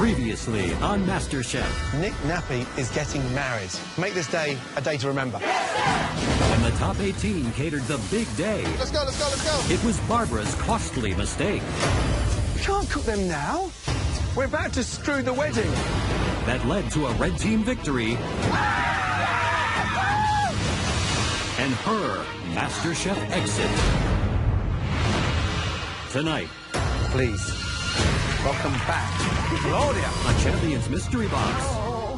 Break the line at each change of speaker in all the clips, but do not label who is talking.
Previously on MasterChef.
Nick Nappy is getting married. Make this day a day to remember.
When the top 18 catered the big day.
Let's go, let's go, let's go.
It was Barbara's costly mistake.
We can't cook them now. We're about to screw the wedding.
That led to a red team victory. And her MasterChef exit. Tonight.
Please, welcome back, Claudia.
A Champions Mystery Box.
Whoa.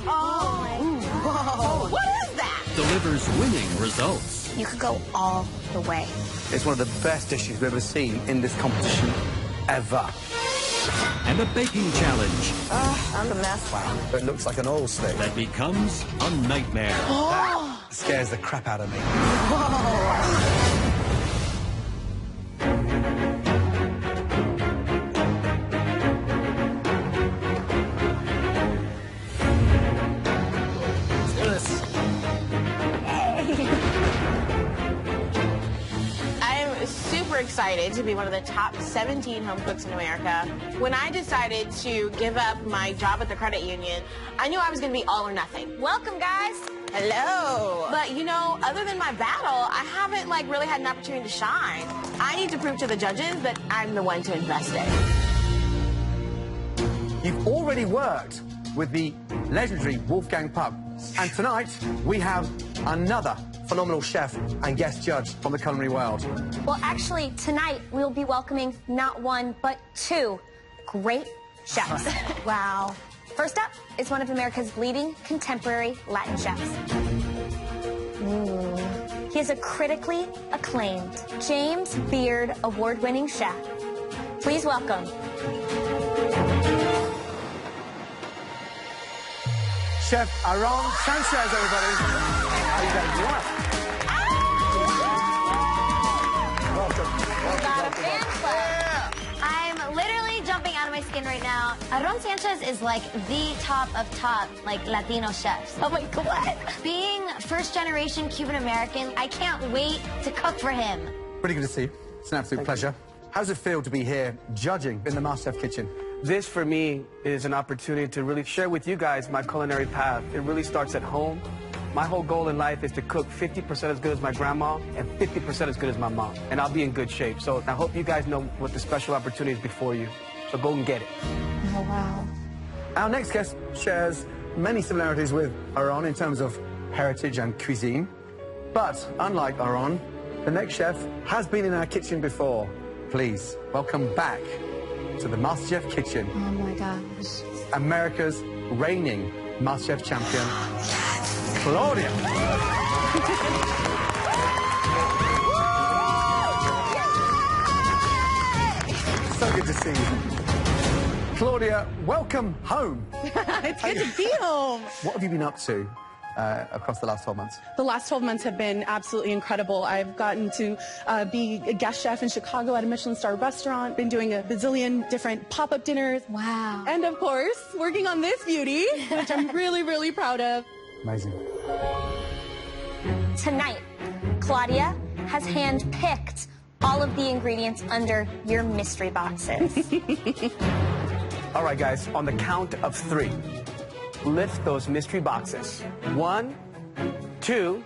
What is that?
Delivers winning results.
You could go all the way.
It's one of the best dishes we've ever seen in this competition, ever.
And a baking challenge.
I'm a mess.
Wow, it looks like an oil slick.
That becomes a nightmare.
That scares the crap out of me.
Excited to be one of the top 17 home cooks in America. When I decided to give up my job at the credit union, I knew I was going to be all or nothing. Welcome, guys. Hello. But, you know, other than my battle, I haven't, really had an opportunity to shine. I need to prove to the judges that I'm the one to invest in.
You've already worked with the legendary Wolfgang Puck. And tonight, we have another phenomenal chef and guest judge from the culinary world.
Well, actually, tonight we'll be welcoming not one, but two great chefs. Wow. First up is one of America's leading contemporary Latin chefs. He is a critically acclaimed James Beard award-winning chef. Please welcome
Chef Hr Sanchez, everybody. How you doing? You well?
I'm literally jumping out of my skin right now. Hr Sanchez is like the top of top, Latino chefs. Oh my God. Being first-generation Cuban-American, I can't wait to cook for him.
Pretty good to see you. It's an absolute pleasure. How does it feel to be here judging in the MasterChef kitchen?
This, for me, is an opportunity to really share with you guys my culinary path. It really starts at home. My whole goal in life is to cook 50% as good as my grandma and 50% as good as my mom. And I'll be in good shape. So I hope you guys know what the special opportunity is before you. So go and get it.
Oh, wow.
Our next guest shares many similarities with Hr in terms of heritage and cuisine. But unlike Hr, the next chef has been in our kitchen before. Please welcome back to the MasterChef kitchen.
Oh my gosh.
America's reigning MasterChef champion, Claudia. So good to see you. Claudia, welcome home.
It's good to be home.
What have you been up to across the last 12 months?
The last 12 months have been absolutely incredible. I've gotten to be a guest chef in Chicago at a Michelin star restaurant, been doing a bazillion different pop-up dinners.
Wow.
And of course, working on this beauty, which I'm really, really proud of.
Amazing.
Tonight, Claudia has hand-picked all of the ingredients under your mystery boxes.
All right, guys, on the count of 3, lift those mystery boxes. 1, 2,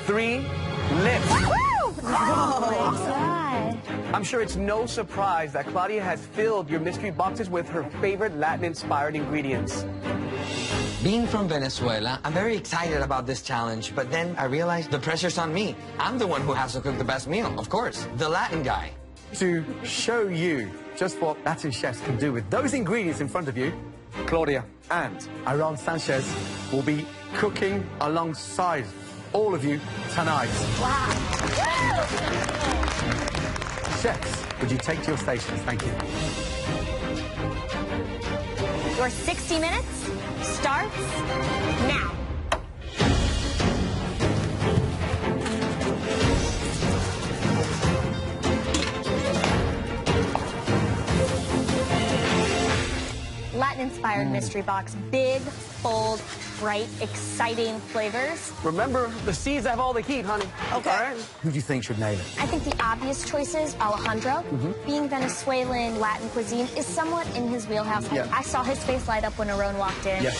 3, lift.
Oh my God.
I'm sure it's no surprise that Claudia has filled your mystery boxes with her favorite Latin-inspired ingredients.
Being from Venezuela, I'm very excited about this challenge, but then I realized the pressure's on me. I'm the one who has to cook the best meal, of course, the Latin guy.
To show you just what Latin chefs can do with those ingredients in front of you, Claudia and Hr Sanchez will be cooking alongside all of you tonight.
Wow.
Chefs, would you take to your stations? Thank you.
Your 60 minutes starts now.
Latin-inspired mystery box. Big, bold, bright, exciting flavors.
Remember, the seeds have all the heat, honey.
Okay.
All right?
Who do you think should nail it?
I think the obvious choices, Alejandro, being Venezuelan, Latin cuisine, is somewhat in his wheelhouse.
Yeah.
I saw his face light up when Aaron walked in.
Yes.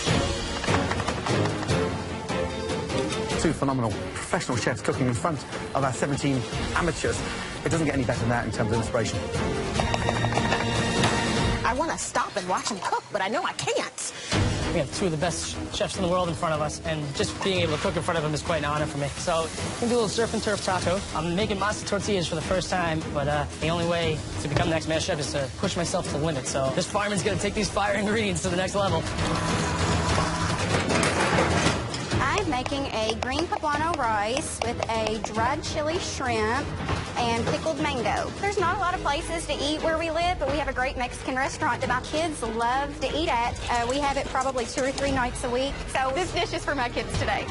Two phenomenal professional chefs cooking in front of our 17 amateurs. It doesn't get any better than that in terms of inspiration.
I want to stop and watch him cook, but I know I can't.
We have two of the best chefs in the world in front of us, and just being able to cook in front of them is quite an honor for me. So I'm gonna do a little surf and turf taco. I'm making masa tortillas for the first time, but the only way to become the next master chef is to push myself to the limit. So this fireman's gonna take these fire ingredients to the next level.
I'm making a green poblano rice with a dried chili shrimp and pickled mango. There's not a lot of places to eat where we live, but we have a great Mexican restaurant that my kids love to eat at. We have it probably 2 or 3 nights a week. So this dish is for my kids today.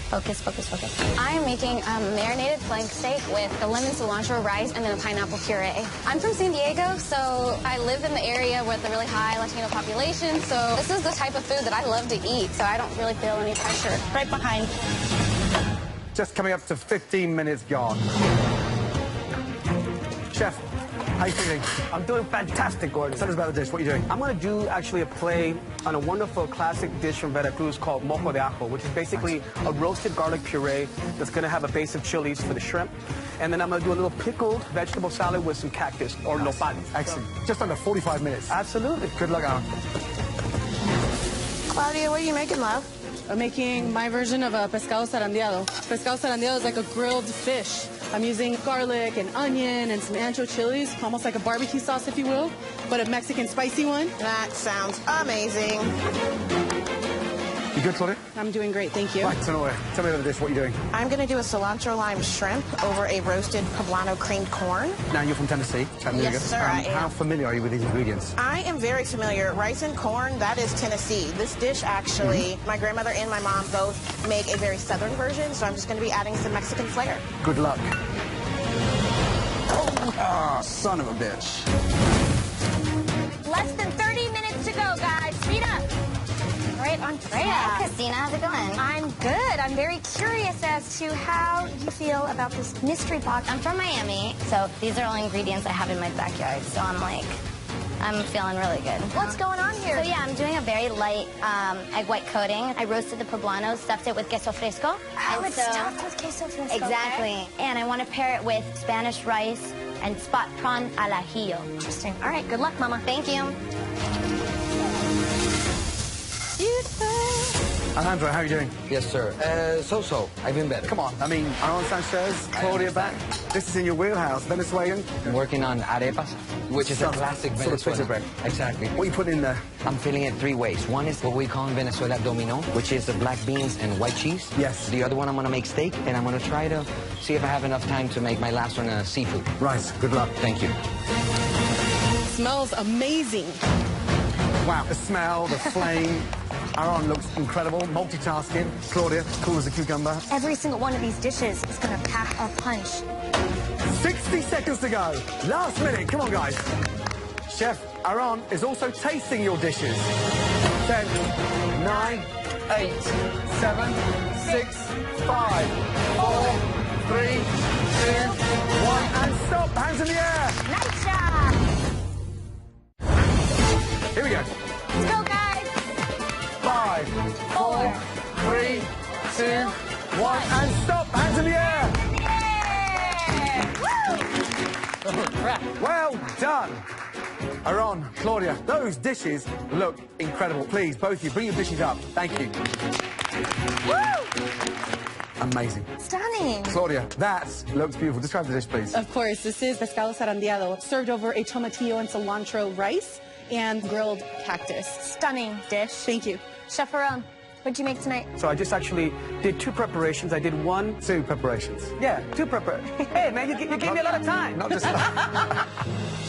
Focus, focus, focus. I am making a marinated flank steak with the lemon cilantro rice and then a pineapple puree. I'm from San Diego, so I live in the area with a really high Latino population, so this is the type of food that I love to eat, so I don't really feel any pressure. Right behind.
Just coming up to 15 minutes gone. Chef, how you feeling?
I'm doing fantastic, Gordon.
Tell us about the dish. What are you doing?
I'm going to do actually a play on a wonderful classic dish from Veracruz called mojo de ajo, which is basically a roasted garlic puree that's going to have a base of chilies for the shrimp. And then I'm going to do a little pickled vegetable salad with some cactus or nopal.
Excellent. Just under 45 minutes.
Absolutely.
Good luck, Aaron.
Claudia, what are you making, love?
I'm making my version of a pescado zarandeado. Pescado zarandeado is like a grilled fish. I'm using garlic and onion and some ancho chilies, almost like a barbecue sauce, if you will, but a Mexican spicy one.
That sounds amazing.
You good, Claudia?
I'm doing great, thank you.
Right, tell me about the dish. What are you doing?
I'm going to do a cilantro lime shrimp over a roasted poblano creamed corn.
Now, you're from Tennessee, Chattanooga.
Yes, sir, I am.
How familiar are you with these ingredients?
I am very familiar. Rice and corn, that is Tennessee. This dish, actually, my grandmother and my mom both make a very southern version, so I'm just going to be adding some Mexican flair.
Good luck. Oh, son of a bitch.
Less than 30 minutes to go, guys. Speed up. All right, Andrea.
Hey, Christina, how's it going?
I'm good. I'm very curious as to how you feel about this mystery box.
I'm from Miami, so these are all ingredients I have in my backyard, so I'm feeling really good.
What's going on here?
So yeah, I'm doing a very light egg white coating. I roasted the poblano, stuffed it with queso fresco.
Oh, it's stuffed with queso fresco.
Exactly.
Okay.
And I want to pair it with Spanish rice and spot prawn al ajillo.
Interesting. All right, good luck, Mama.
Thank you.
Alejandro, how are you doing?
Yes, sir. So-so. I've been better.
Come on. I mean, Aaron Sanchez, Claudia back. This is in your wheelhouse. Venezuelan.
I'm working on arepas, which is a
Sort of-
classic
sort of pita
Venezuelan.
bread.
Exactly.
What are you putting in there?
I'm filling it 3 ways. One is what we call in Venezuela domino, which is the black beans and white cheese.
Yes.
The other one I'm going to make steak, and I'm going to try to see if I have enough time to make my last one seafood.
Right. Good luck.
Thank you.
Smells amazing.
Wow. The smell, the flame. Aaron looks incredible. Multitasking. Claudia, cool as a cucumber.
Every single one of these dishes is going to pack a punch.
60 seconds to go. Last minute. Come on, guys. Chef Aaron is also tasting your dishes. 10, 9, 8, 7, 6, 5, 4, 3, 2, 1, and stop. Hands in the air.
Nice job.
Here we go.
Let's go, guys.
5, 4, 3, 2, 1, and stop. Hands in the air. Well done. Aaron, Claudia, those dishes look incredible. Please, both of you, bring your dishes up. Thank you.
Woo!
Amazing.
Stunning.
Claudia, that looks beautiful. Describe the dish, please.
Of course, this is pescado zarandeado, served over a tomatillo and cilantro rice and grilled cactus.
Stunning dish.
Thank you.
Chef Aaron,
What'd you make tonight?
So I just actually did 2 preparations. I did
2 preparations.
Yeah, 2 preparations. Hey, man, you gave me a lot of time.
Not just...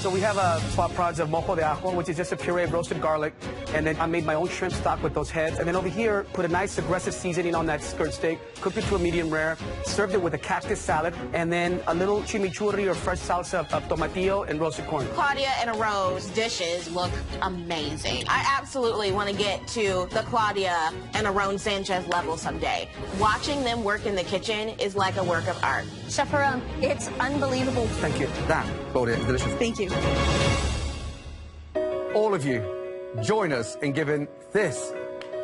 So we have spot prods of mojo de ajo, which is just a puree of roasted garlic. And then I made my own shrimp stock with those heads. And then over here, put a nice aggressive seasoning on that skirt steak, cooked it to a medium rare, served it with a cactus salad, and then a little chimichurri or fresh salsa of tomatillo and roasted corn.
Claudia and Aron's dishes look amazing. I absolutely want to get to the Claudia and Aron Sanchez level someday. Watching them work in the kitchen is like a work of art.
Chef Aron, it's unbelievable.
Thank you.
That, Claudia, is delicious.
Thank you.
All of you, join us in giving this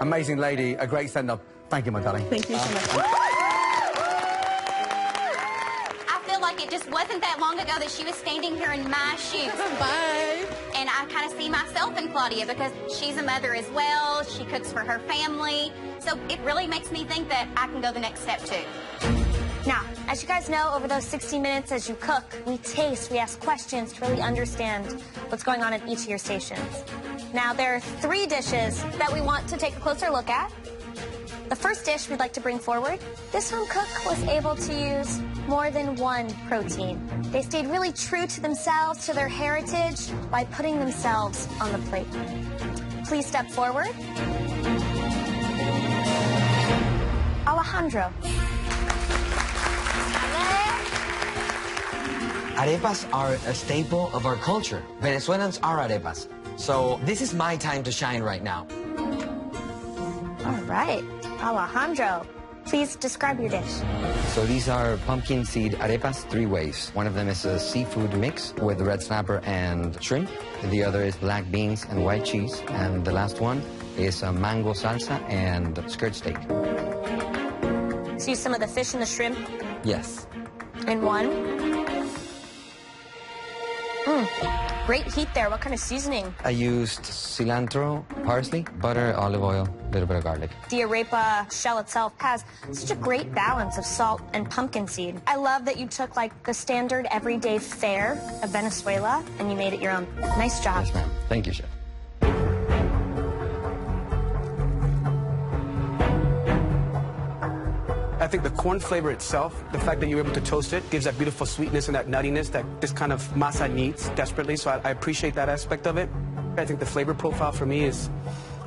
amazing lady a great send-up. Thank you, my darling.
Thank you so much.
I feel like it just wasn't that long ago that she was standing here in my shoes.
Bye.
And I kind of see myself in Claudia because she's a mother as well. She cooks for her family. So it really makes me think that I can go the next step too.
Now, as you guys know, over those 60 minutes as you cook, we taste, we ask questions to really understand what's going on at each of your stations. Now, there are 3 dishes that we want to take a closer look at. The first dish we'd like to bring forward, this home cook was able to use more than 1 protein. They stayed really true to themselves, to their heritage, by putting themselves on the plate. Please step forward. Alejandro.
Arepas are a staple of our culture. Venezuelans are arepas. So this is my time to shine right now.
All right. Alejandro, please describe your dish.
So these are pumpkin seed arepas 3 ways. One of them is a seafood mix with red snapper and shrimp. The other is black beans and white cheese. And the last one is a mango salsa and skirt steak.
So use some of the fish and the shrimp
Yes.
in one. Great heat there. What kind of seasoning?
I used cilantro, parsley, butter, olive oil, a little bit of garlic.
The arepa shell itself has such a great balance of salt and pumpkin seed. I love that you took like the standard everyday fare of Venezuela and you made it your own. Nice job.
Yes, ma'am. Thank you, chef.
I think the corn flavor itself, the fact that you were able to toast it, gives that beautiful sweetness and that nuttiness that this kind of masa needs desperately. So I appreciate that aspect of it. I think the flavor profile for me is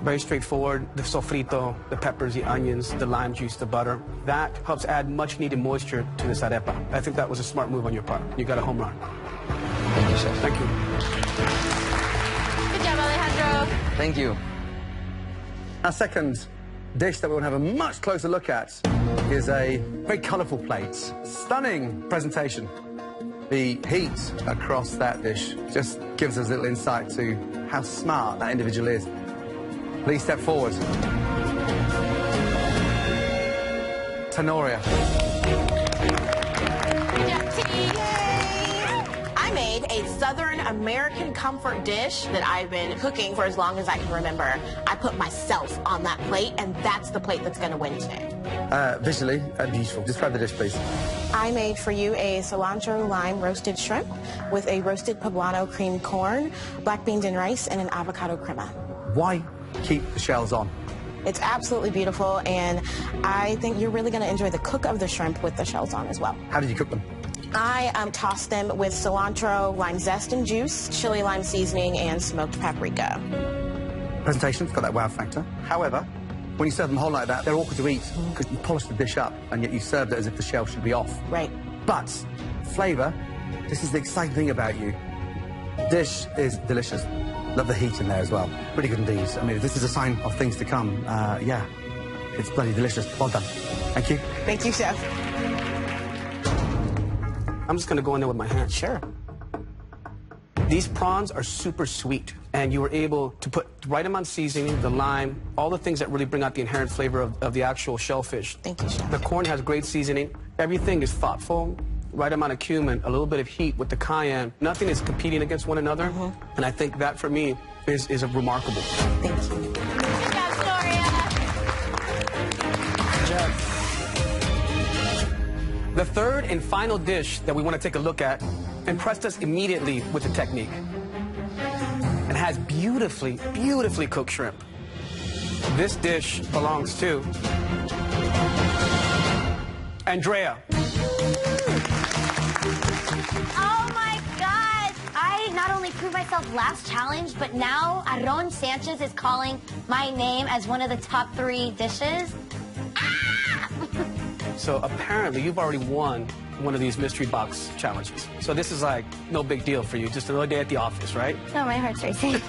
very straightforward. The sofrito, the peppers, the onions, the lime juice, the butter. That helps add much needed moisture to this arepa. I think that was a smart move on your part. You got a home run.
Thank you, chef.
Thank you.
Good job, Alejandro.
Thank you.
Our second dish that we want to have a much closer look at is a very colourful plate. Stunning presentation. The heat across that dish just gives us a little insight to how smart that individual is. Please step forward. Tenoria.
I made a Southern American comfort dish that I've been cooking for as long as I can remember. I put myself on that plate, and that's the plate that's going to win today.
Visually beautiful. Describe the dish, please.
I made for you a cilantro lime roasted shrimp with a roasted poblano creamed corn, black beans and rice, and an avocado crema.
Why keep the shells on?
It's absolutely beautiful, and I think you're really going to enjoy the cook of the shrimp with the shells on as well.
How did you cook them?
I tossed them with cilantro, lime zest and juice, chili lime seasoning, and smoked paprika.
Presentation's got that wow factor. However, when you serve them whole like that, they're awkward to eat because you polished the dish up and yet you served it as if the shell should be off.
Right.
But flavour, this is the exciting thing about you. Dish is delicious. Love the heat in there as well. Really good indeed. I mean, if this is a sign of things to come, yeah, it's bloody delicious. Well done. Thank you.
Thank you, Chef.
I'm just going to go in there with my hands.
Sure.
These prawns are super sweet, and you were able to put the right amount of seasoning, the lime, all the things that really bring out the inherent flavor of the actual shellfish.
Thank you, Chef.
The corn has great seasoning. Everything is thoughtful, right amount of cumin, a little bit of heat with the cayenne. Nothing is competing against one another, and I think that, for me, is remarkable.
Thank you.
Good job, Gloria.
Good job. The third and final dish that we want to take a look at impressed us immediately with the technique. It has beautifully, beautifully cooked shrimp. This dish belongs to Andrea.
Oh my God! I not only proved myself last challenge, but now Hr Sanchez is calling my name as one of the top 3 dishes. Ah!
So apparently you've already won one of these mystery box challenges. So this is like no big deal for you, just another day at the office, right?
No, my heart's racing.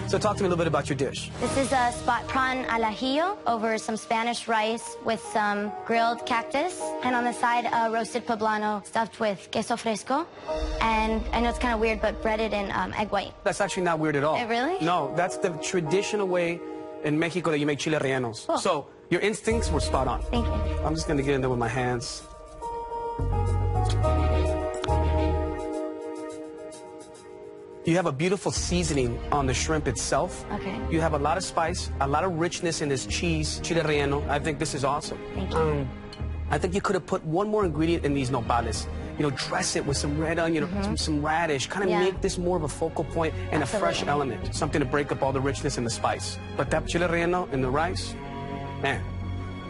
So talk to me a little bit about your dish.
This is a spot prawn al ajillo over some Spanish rice with some grilled cactus. And on the side, a roasted poblano stuffed with queso fresco. And I know it's kind of weird, but breaded in egg white.
That's actually not weird at all.
Really?
No, that's the traditional way in Mexico that you make chile rellenos.
Cool.
So your instincts were spot on.
Thank you.
I'm just going to get in there with my hands. You have a beautiful seasoning on the shrimp itself.
Okay.
You have a lot of spice, a lot of richness in this cheese, chile relleno. I think this is awesome.
Thank you.
I think you could have put one more ingredient in these nopales. You know, dress it with some red onion, some radish, kind of make this more of a focal point and a fresh element, something to break up all the richness and the spice. But that chile relleno and the rice, man,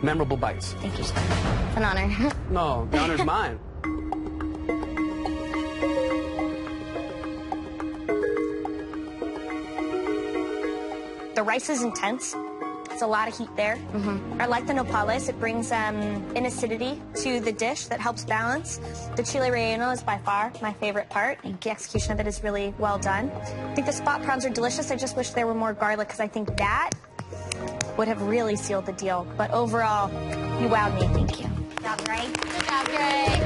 memorable bites.
Thank you, sir. It's an honor.
No, the honor's mine.
The rice is intense. It's a lot of heat there. I like the nopales. It brings an acidity to the dish that helps balance. The chile relleno is by far my favorite part. The execution of it is really well done. I think the spot prawns are delicious. I just wish there were more garlic because I think that would have really sealed the deal. But overall, you wowed me. Thank you.
Good job, Gray.
Good job, Gray.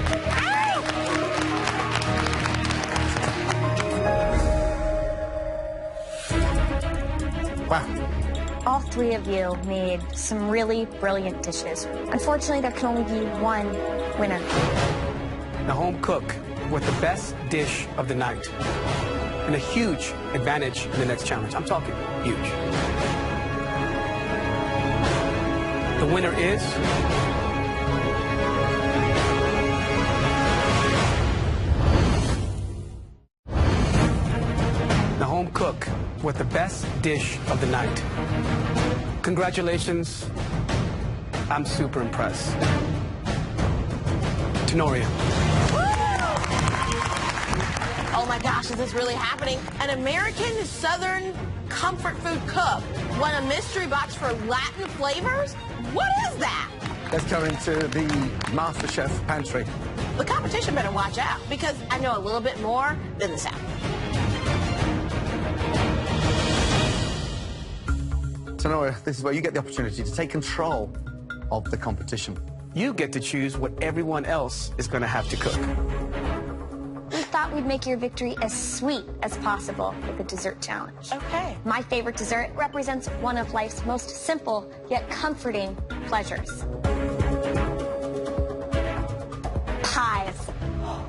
Wow.
All 3 of you made some really brilliant dishes. Unfortunately, there can only be one winner.
The home cook with the best dish of the night. And a huge advantage in the next challenge. I'm talking huge. The winner is... the home cook with the best dish of the night. Congratulations. I'm super impressed. Tenoria.
Oh my gosh, is this really happening? An American Southern comfort food cook won a mystery box for Latin flavors? What is that?
Let's go into the MasterChef pantry.
The competition better watch out because I know a little bit more than the South.
Tenoria, this is where you get the opportunity to take control of the competition.
You get to choose what everyone else is going to have to cook.
We thought we'd make your victory as sweet as possible with the dessert challenge.
Okay.
My favorite dessert represents one of life's most simple yet comforting pleasures. Pies.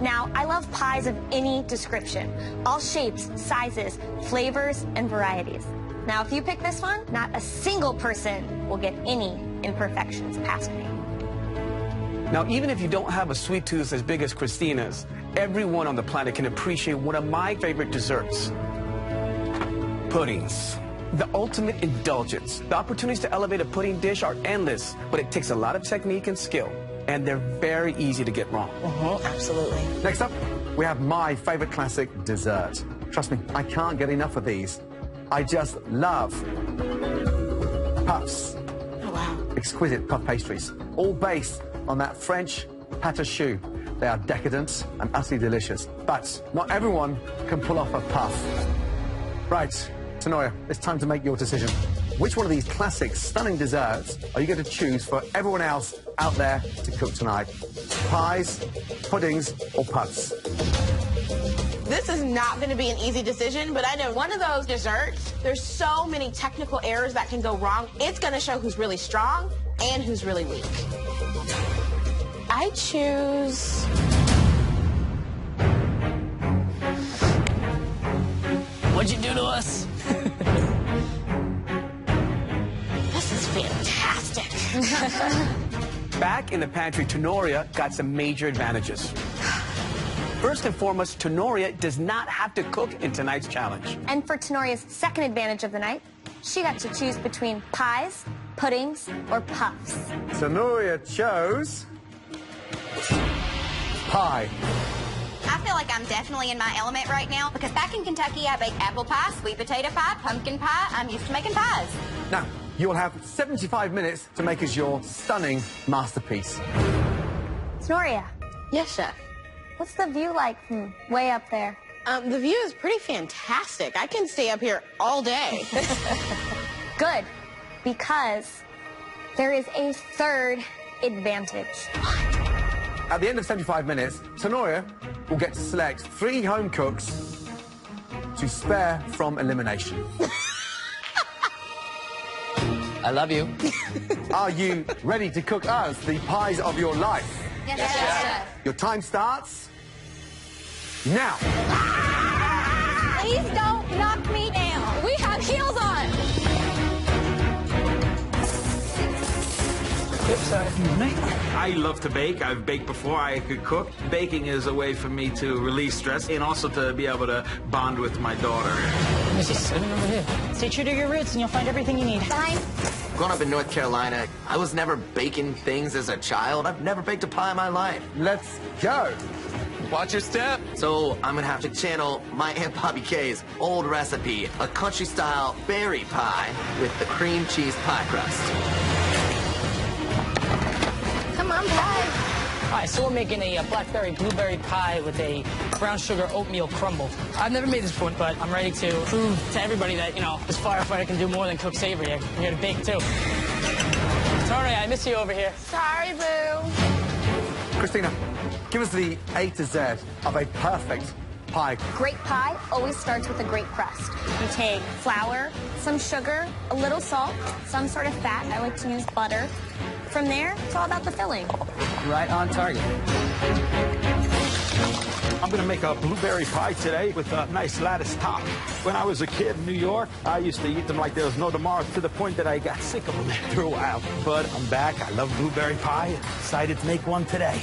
Now, I love pies of any description, all shapes, sizes, flavors, and varieties. Now, if you pick this one, not a single person will get any imperfections past me.
Now, even if you don't have a sweet tooth as big as Christina's, everyone on the planet can appreciate one of my favorite desserts. Puddings. The ultimate indulgence. The opportunities to elevate a pudding dish are endless, but it takes a lot of technique and skill, and they're very easy to get wrong.
Absolutely.
Next up, we have my favorite classic dessert. Trust me, I can't get enough of these. I just love puffs.
Oh, wow.
Exquisite puff pastries, all based on that French pâte à choux. They are decadent and utterly delicious, but not everyone can pull off a puff. Right, Tenoria, it's time to make your decision. Which one of these classic, stunning desserts are you going to choose for everyone else out there to cook tonight? Pies, puddings, or puffs?
This is not going to be an easy decision, but I know one of those desserts, there's so many technical errors that can go wrong. It's going to show who's really strong and who's really weak. I choose...
What'd you do to us?
This is fantastic.
Back in the pantry, Tenoria got some major advantages. First and foremost, Tenoria does not have to cook in tonight's challenge.
And for Tenoria's second advantage of the night, she got to choose between pies, puddings, or puffs.
Tenoria chose pie.
I feel like I'm definitely in my element right now because back in Kentucky, I bake apple pie, sweet potato pie, pumpkin pie. I'm used to making pies.
Now, you'll have 75 minutes to make us your stunning masterpiece.
Tenoria,
Yes, chef.
what's the view like from way up there?
The view is pretty fantastic. I can stay up here all day.
Good, because there is a third advantage.
At the end of 75 minutes, Tenoria will get to select 3 home cooks to spare from elimination.
I love you.
Are you ready to cook us the pies of your life?
Yes, chef.
Your time starts now.
Please don't knock me down. We have heels on.
I love to bake. I've baked before I could cook. Baking is a way for me to release stress and also to be able to bond with my daughter.
Missy, sitting over here. Stay true to your roots and you'll find everything you need.
Fine.
Growing up in North Carolina, I was never baking things as a child. I've never baked a pie in my life.
Let's go.
Watch your step. So I'm gonna have to channel my Aunt Bobby Kay's old recipe, a country-style berry pie with the cream cheese pie crust.
Come on, pie.
All right, so we're making a blackberry blueberry pie with a brown sugar oatmeal crumble. I've never made this before, but I'm ready to prove to everybody that, you know, this firefighter can do more than cook savory. I'm here to bake, too. Tenoria, I miss you over here.
Sorry, boo.
Christina, give us the A to Z of a perfect pie.
Great pie always starts with a great crust. You take flour, some sugar, a little salt, some sort of fat. I like to use butter. From there, it's all about the filling.
Right on target.
I'm going to make a blueberry pie today with a nice lattice top. When I was a kid in New York, I used to eat them like there was no tomorrow to the point that I got sick of them after a while. But I'm back. I love blueberry pie. Excited to make one today.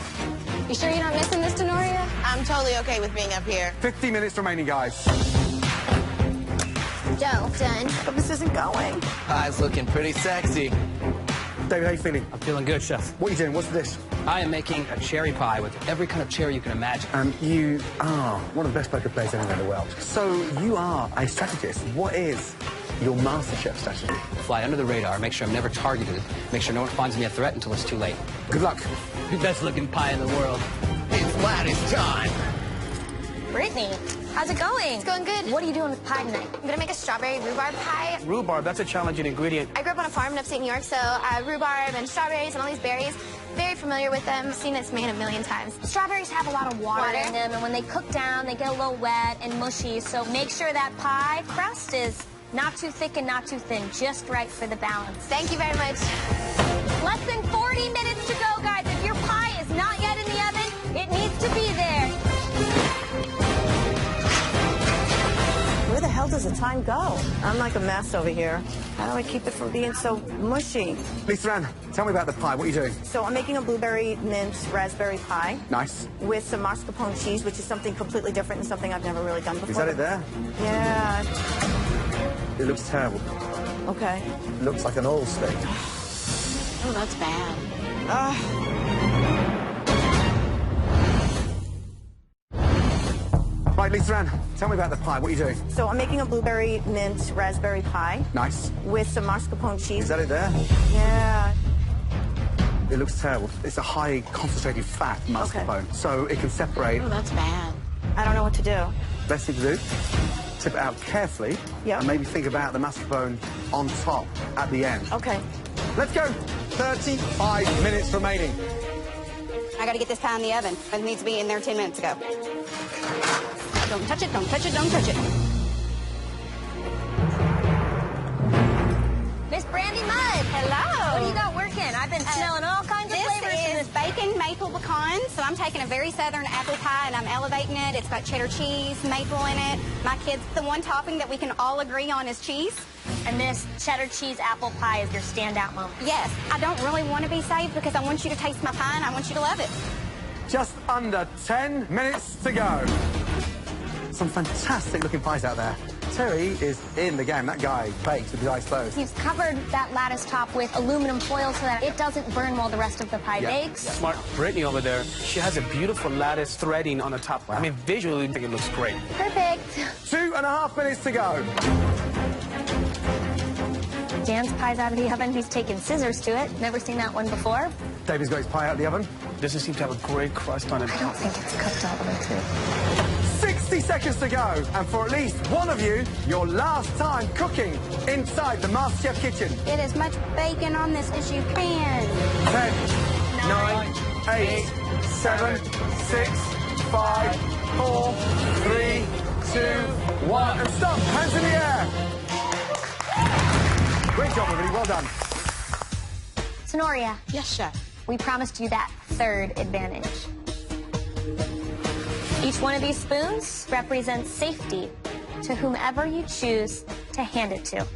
You sure you're not missing this, Tenoria?
I'm totally okay with being up here.
50 minutes remaining, guys.
Done.
But this isn't going.
Pie's looking pretty sexy.
David, how you feeling?
I'm feeling good, Chef.
What are you doing? What's the dish?
I am making a cherry pie with every kind of cherry you can imagine.
You are one of the best poker players anywhere in the world. So you are a strategist. What is your MasterChef strategy?
Fly under the radar, make sure I'm never targeted, make sure no one finds me a threat until it's too late.
Good luck.
The best looking pie in the world.
It's lattice time.
Brittany, how's it going?
It's going good.
What are you doing with pie tonight?
I'm gonna make a strawberry rhubarb pie.
Rhubarb, that's a challenging ingredient.
I grew up on a farm in upstate New York, so rhubarb and strawberries and all these berries. Very familiar with them. Seen this made a million times.
Strawberries have a lot of water in them, and when they cook down, they get a little wet and mushy. So make sure that pie crust is not too thick and not too thin, just right for the balance.
Thank you very much.
Less than 40 minutes to go, guys. If your pie is not yet in the oven, it needs to be there.
Where the hell does the time go? I'm like a mess over here. How do I keep it from being so mushy?
Lisa Ann, tell me about the pie. What are you doing?
So I'm making a blueberry mint raspberry pie.
Nice.
With some mascarpone cheese, which is something completely different and something I've never really done before.
Is that it there?
Yeah.
It looks terrible.
Okay.
It looks like an oil steak.
Oh, that's bad.
Right, Lisa Ann, tell me about the pie. What are you doing?
So I'm making a blueberry mint raspberry pie.
Nice.
With some mascarpone cheese.
Is that it there?
Yeah.
It looks terrible. It's a high concentrated fat mascarpone, so it can separate.
Oh, that's bad.
I don't know what to do.
Best thing to do, tip it out carefully, and maybe think about the mascarpone on top at the end.
Okay.
Let's go. 35 minutes remaining.
I gotta get this pie in the oven. It needs to be in there 10 minutes ago. Don't touch it, don't touch it, don't touch it.
Miss Brandy Mudd.
Hello.
What do you got working? I've been smelling all kinds of flavors.
This is bacon maple pecan. So I'm taking a very southern apple pie and I'm elevating it. It's got cheddar cheese, maple in it. My kids, the one topping that we can all agree on is cheese.
And this cheddar cheese apple pie is your standout moment.
Yes. I don't really want to be saved because I want you to taste my pie and I want you to love it.
Just under 10 minutes to go. Some fantastic looking pies out there. Terry is in the game. That guy bakes with his eyes closed.
He's covered that lattice top with aluminum foil so that it doesn't burn while the rest of the pie bakes.
Yeah. Smart. Brittany over there, she has a beautiful lattice threading on the top. Wow. I mean, visually, I think it looks great.
Perfect.
2.5 minutes to go.
Dan's pie's out of the oven. He's taken scissors to it. Never seen that one before.
David's got his pie out of the oven.
Doesn't seem to have a great crust on it.
I don't think it's cooked all the way through.
60 seconds to go. And for at least one of you, your last time cooking inside the MasterChef kitchen.
Get as much bacon on this as you can.
10, 9, 8, 7, 6, 5, 4, 3, 2, 1. And stop. Hands in the air. Great job, everybody. Well done.
Sonoria.
Yes, chef.
We promised you that third advantage. Each one of these spoons represents safety to whomever you choose to hand it to.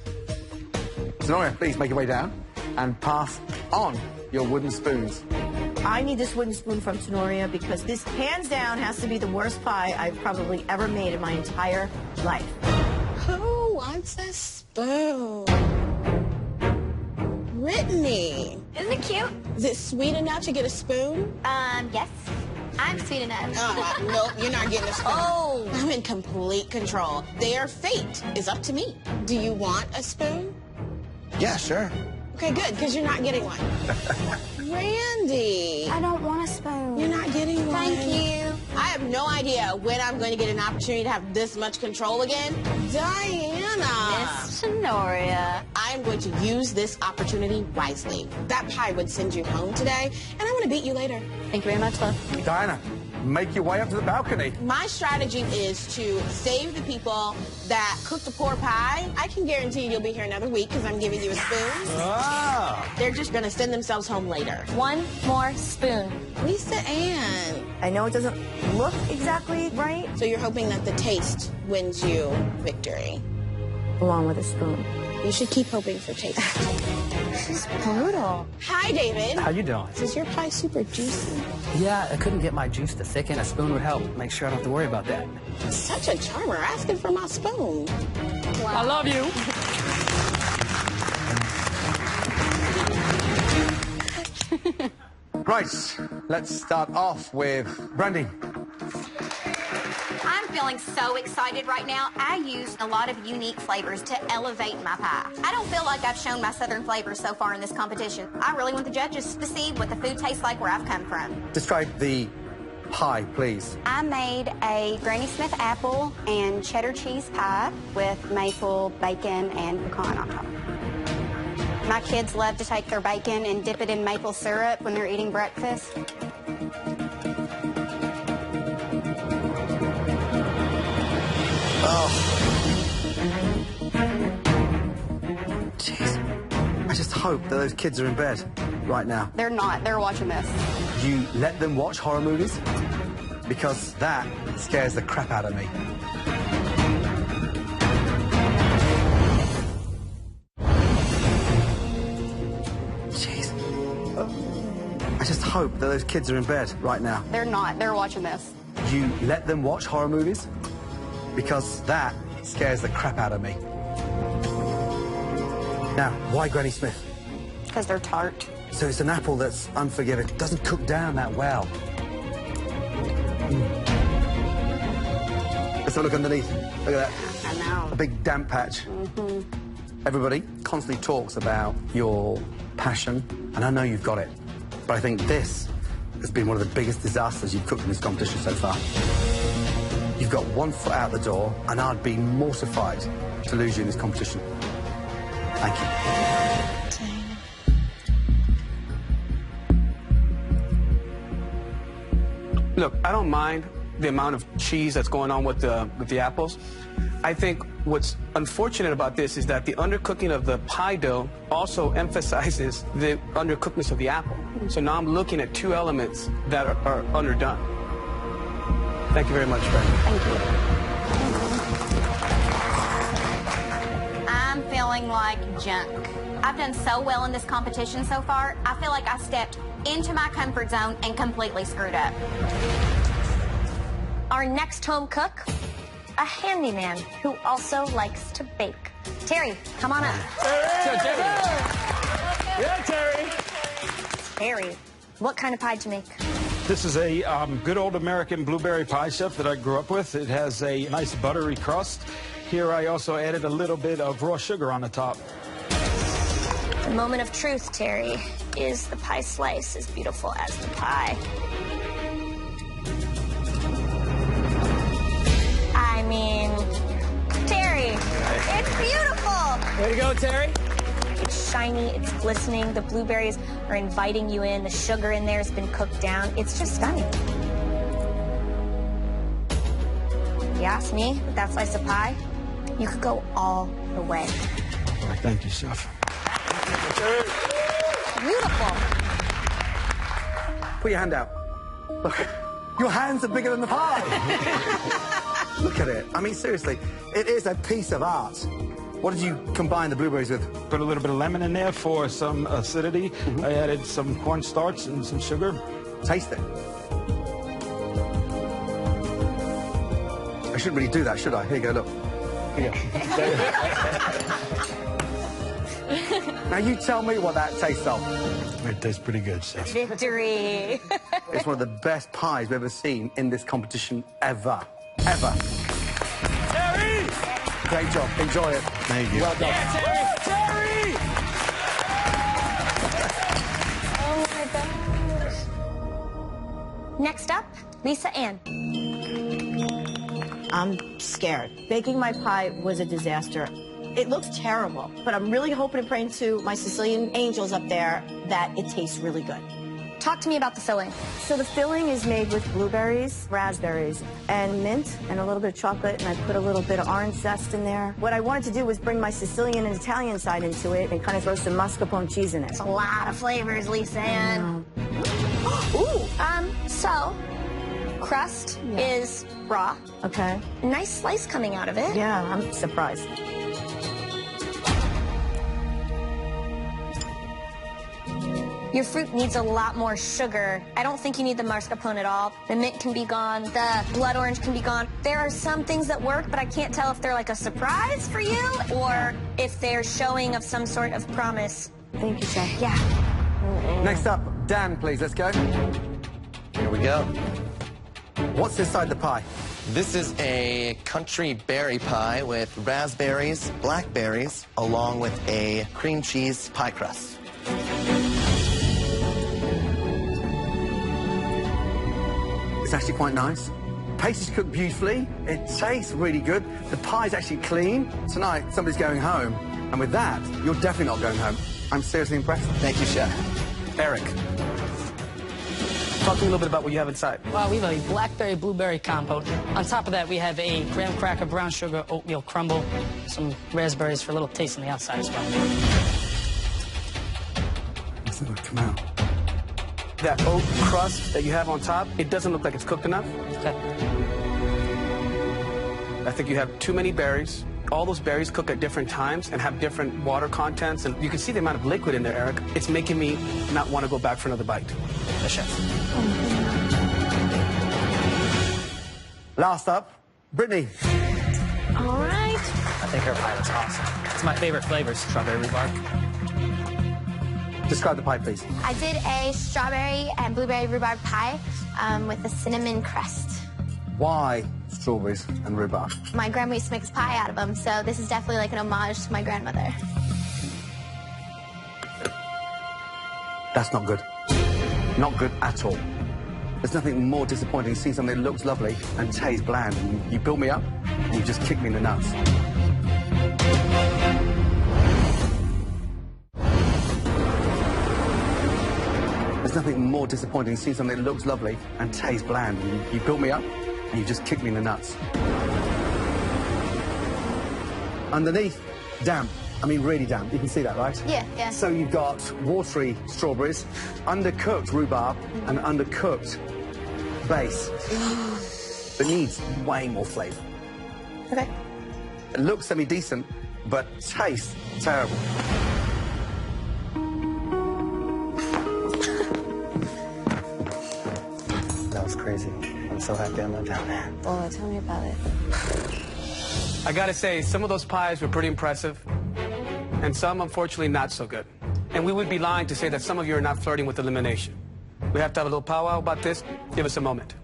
Sonoria, please make your way down and pass on your wooden spoons.
I need this wooden spoon from Sonoria because this, hands down, has to be the worst pie I've probably ever made in my entire life.
Who wants a spoon? Brittany.
Isn't it cute?
Is it sweet enough to get a spoon?
Yes. I'm sweet enough.
Nope, you're not getting a spoon.
Oh.
I'm in complete control. Their fate is up to me. Do you want a spoon?
Yeah, sure.
Okay, good, because you're not getting one. Randy.
I don't want a spoon.
You're not getting one.
Thank you.
I have no idea when I'm going to get an opportunity to have this much control again. Diana.
Miss Sonoria.
I am going to use this opportunity wisely. That pie would send you home today, and I'm going to beat you later.
Thank you very much, love.
Diana, make your way up to the balcony.
My strategy is to save the people that cook the poor pie. I can guarantee you'll be here another week because I'm giving you a spoon.
Ah.
They're just going to send themselves home later.
One more spoon.
Lisa Ann.
I know it doesn't look exactly right.
So you're hoping that the taste wins you victory.
Along with a spoon.
You should keep hoping for taste.
She's brutal.
Hi, David.
How you doing?
Is your pie super juicy?
Yeah, I couldn't get my juice to thicken. A spoon would help. Make sure I don't have to worry about that.
Such a charmer asking for my spoon.
Wow.
I love you.
Right, let's start off with Brandy.
I'm feeling so excited right now. I used a lot of unique flavors to elevate my pie. I don't feel like I've shown my southern flavors so far in this competition. I really want the judges to see what the food tastes like where I've come from.
Describe the pie, please.
I made a Granny Smith apple and cheddar cheese pie with maple, bacon, and pecan on top. My kids love to take their bacon and dip it in maple syrup when they're eating breakfast.
Jeez. I just hope that those kids are in bed right now.
They're not. They're watching this.
You let them watch horror movies? Because that scares the crap out of me. Jeez. I just hope that those kids are in bed right now.
They're not. They're watching this.
You let them watch horror movies? Because that scares the crap out of me. Now, why Granny Smith?
Because they're tart.
So it's an apple that's unforgiving. It doesn't cook down that well. Let's have a look underneath. Look at that.
I know.
A big damp patch. Everybody constantly talks about your passion, and I know you've got it. But I think this has been one of the biggest disasters you've cooked in this competition so far. You've got one foot out the door, and I'd be mortified to lose you in this competition. Thank you.
Look, I don't mind the amount of cheese that's going on with the apples. I think what's unfortunate about this is that the undercooking of the pie dough also emphasizes the undercookedness of the apple. So now I'm looking at two elements that are underdone. Thank you very much, Fred.
Thank you.
I'm feeling like junk.
I've done so well in this competition so far. I feel like I stepped into my comfort zone and completely screwed up.
Our next home cook, a handyman who also likes to bake. Terry, come on up.
Terry.
Yeah, Terry. Terry, what kind of pie did you make?
This is a good old American blueberry pie, chef, that I grew up with. It has a nice buttery crust. Here I also added a little bit of raw sugar on the top.
The moment of truth, Terry, is the pie slice as beautiful as the pie? I mean, Terry, it's beautiful.
Way to go, Terry.
It's shiny, it's glistening, the blueberries are inviting you in, the sugar in there has been cooked down. It's just stunning. If you ask me, with that slice of pie, you could go all the way.
Thank you, chef.
Beautiful.
Put your hand out. Look, your hands are bigger than the pie. Look at it. I mean, seriously, it is a piece of art. What did you combine the blueberries with?
Put a little bit of lemon in there for some acidity. I added some cornstarch and some sugar.
Taste it. I shouldn't really do that, should I? Here you go, look. Here you go. Now you tell me what that tastes of.
It tastes pretty good, chef.
Victory.
It's one of the best pies we've ever seen in this competition ever. Ever.
Terry!
Great job. Enjoy it.
Thank you.
Well done.
Yeah, Terry! Terry!
Oh my gosh. Next up, Lisa Ann.
I'm scared. Baking my pie was a disaster. It looks terrible, but I'm really hoping and praying to my Sicilian angels up there that it tastes really good.
Talk to me about the filling.
So the filling is made with blueberries, raspberries, and mint, and a little bit of chocolate, and I put a little bit of orange zest in there. What I wanted to do was bring my Sicilian and Italian side into it and kind of throw some mascarpone cheese in it.
It's a lot of flavors, Lisa Ann. Ooh. So, crust is raw.
Okay.
Nice slice coming out of it.
Yeah, I'm surprised.
Your fruit needs a lot more sugar. I don't think you need the mascarpone at all. The mint can be gone. The blood orange can be gone. There are some things that work, but I can't tell if they're like a surprise for you or if they're showing of some sort of promise.
Thank you, Chef.
Yeah.
Next up, Dan, please. Let's go.
Here we go.
What's inside the pie?
This is a country berry pie with raspberries, blackberries, along with a cream cheese pie crust.
It's actually quite nice. Pastry's cooked beautifully. It tastes really good. The pie's actually clean. Tonight, somebody's going home. And with that, you're definitely not going home. I'm seriously impressed.
Thank you, Chef.
Eric, talk to me a little bit about what you have inside.
Well, we have a blackberry blueberry compote. On top of that, we have a graham cracker, brown sugar, oatmeal crumble, some raspberries for a little taste on the outside as well.
Let's see what come out.
That oat crust that you have on top, it doesn't look like it's cooked enough.
Okay.
I think you have too many berries. All those berries cook at different times and have different water contents, and you can see the amount of liquid in there, Eric. It's making me not want to go back for another bite.
The chef.
Last up, Brittany.
All right.
I think her pie was awesome. It's my favorite flavors, strawberry rhubarb.
Describe the pie, please.
I did a strawberry and blueberry rhubarb pie with a cinnamon crust.
Why strawberries and rhubarb?
My grandma used to make us pie out of them, so this is definitely like an homage to my grandmother.
That's not good. Not good at all. There's nothing more disappointing than seeing something that looks lovely and tastes bland. And you build me up, and you just kick me in the nuts. There's nothing more disappointing than seeing something that looks lovely and tastes bland. And you build me up, and you just kick me in the nuts. Underneath, damp. I mean, really damp. You can see that, right?
Yeah, yeah.
So you've got watery strawberries, undercooked rhubarb, and undercooked base. It needs way more flavour.
Okay.
It looks semi-decent, but tastes terrible. crazy. I'm so happy I'm not down there.
Well, tell me about it.
I gotta say, some of those pies were pretty impressive, and some, unfortunately, not so good. And we would be lying to say that some of you are not flirting with elimination. We have to have a little powwow about this. Give us a moment.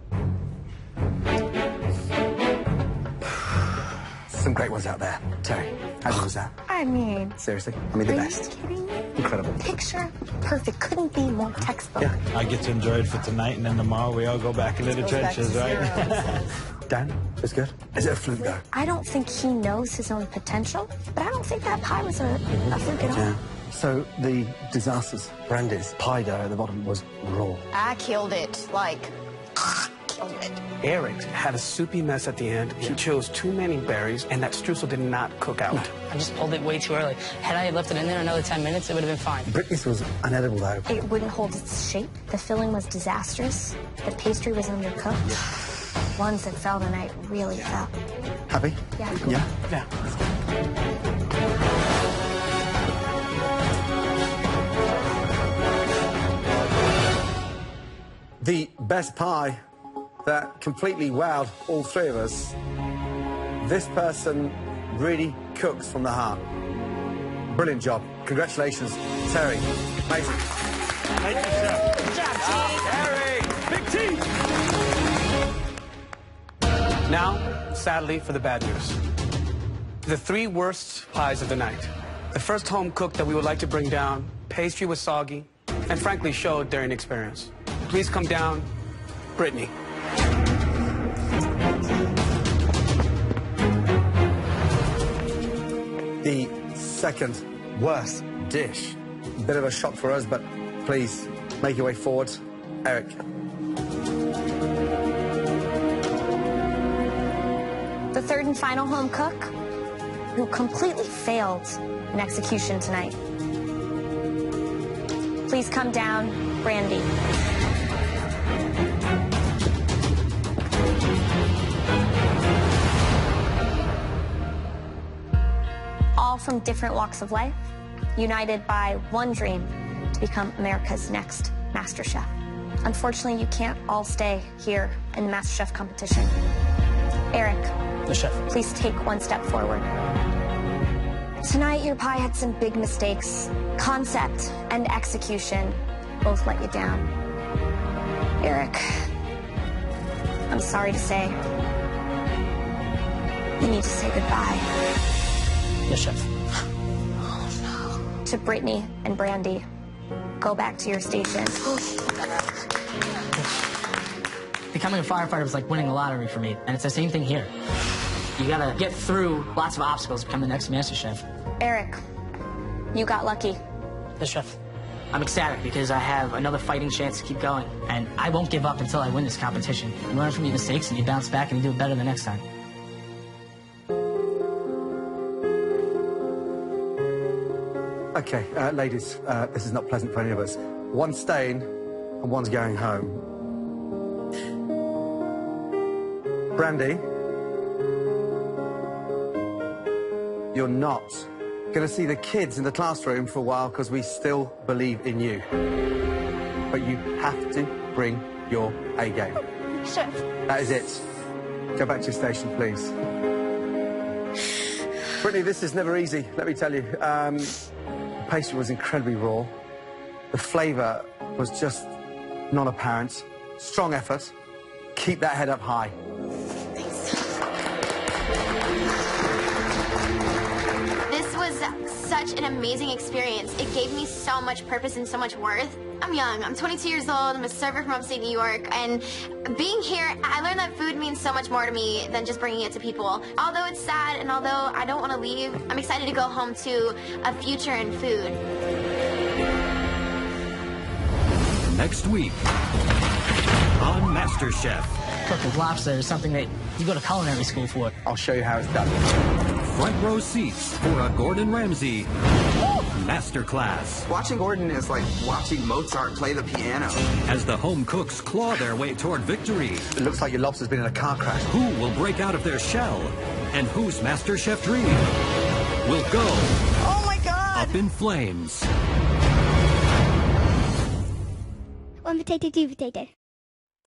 Some great ones out there. Terry, how good was that?
I mean,
Seriously? I mean, the
are
best.
you kidding me?
Incredible.
Picture perfect. Couldn't be more textbook.
Yeah.
I get to enjoy it for tonight, and then tomorrow we all go back into the trenches, right?
Dan, it's good. Is it a fluke, though?
I don't think he knows his own potential, but I don't think that pie was a fluke at all.
Yeah. So the disasters, Brandy's pie dough at the bottom was raw.
I killed it. Like, killed it.
Eric had a soupy mess at the end. He chose too many berries, and that streusel did not cook out.
I just pulled it way too early. Had I left it in there another 10 minutes, it would have been fine.
Brittany's was unedible, though.
It wouldn't hold its shape. The filling was disastrous. The pastry was undercooked. Ones that fell tonight really fell.
Happy?
Yeah.
Yeah?
Yeah.
The best pie that completely wowed all three of us. This person really cooks from the heart. Brilliant job. Congratulations, Terry. Amazing.
Thank you, Chef.
Good job, team.
Terry, big team.
Now, sadly, for the bad news. The three worst pies of the night. The first home cook that we would like to bring down, pastry was soggy, and frankly showed their inexperience. Please come down, Brittany.
The second worst dish. Bit of a shock for us, but please make your way forward. Eric.
The third and final home cook who completely failed in execution tonight. Please come down, Brandy. All from different walks of life, united by one dream to become America's next Master Chef. Unfortunately, you can't all stay here in the Master Chef competition. Eric,
The chef.
please take one step forward. Tonight, your pie had some big mistakes. Concept and execution both let you down. Eric, I'm sorry to say, you need to say goodbye.
The chef.
To Brittany and Brandy, go back to your stations.
Becoming a firefighter was like winning the lottery for me, and it's the same thing here. You gotta get through lots of obstacles to become the next Master Chef.
Eric, you got lucky.
The chef. I'm ecstatic because I have another fighting chance to keep going, and I won't give up until I win this competition. You learn from your mistakes, and you bounce back, and you do it better the next time.
Okay, ladies, this is not pleasant for any of us. One's staying and one's going home. Brandy, you're not going to see the kids in the classroom for a while because we still believe in you. But you have to bring your A game.
Sure.
That is it. Go back to your station, please. Brittany, this is never easy, let me tell you. The pastry was incredibly raw. The flavour was just not apparent. Strong effort. Keep that head up high.
This was such an amazing experience. It gave me so much purpose and so much worth. I'm young. I'm 22 years old. I'm a server from upstate New York. And being here, I learned that food means so much more to me than just bringing it to people. Although it's sad and although I don't want to leave, I'm excited to go home to a future in food.
Next week on MasterChef.
Cooking lobster is something that you go to culinary school for.
I'll show you how it's done.
Front row seats for a Gordon Ramsay masterclass.
Watching Gordon is like watching Mozart play the piano.
As the home cooks claw their way toward victory.
It looks like your lobster's been in a car crash.
Who will break out of their shell? And whose MasterChef dream will go
Oh my God!
up in flames?
One potato, two potato.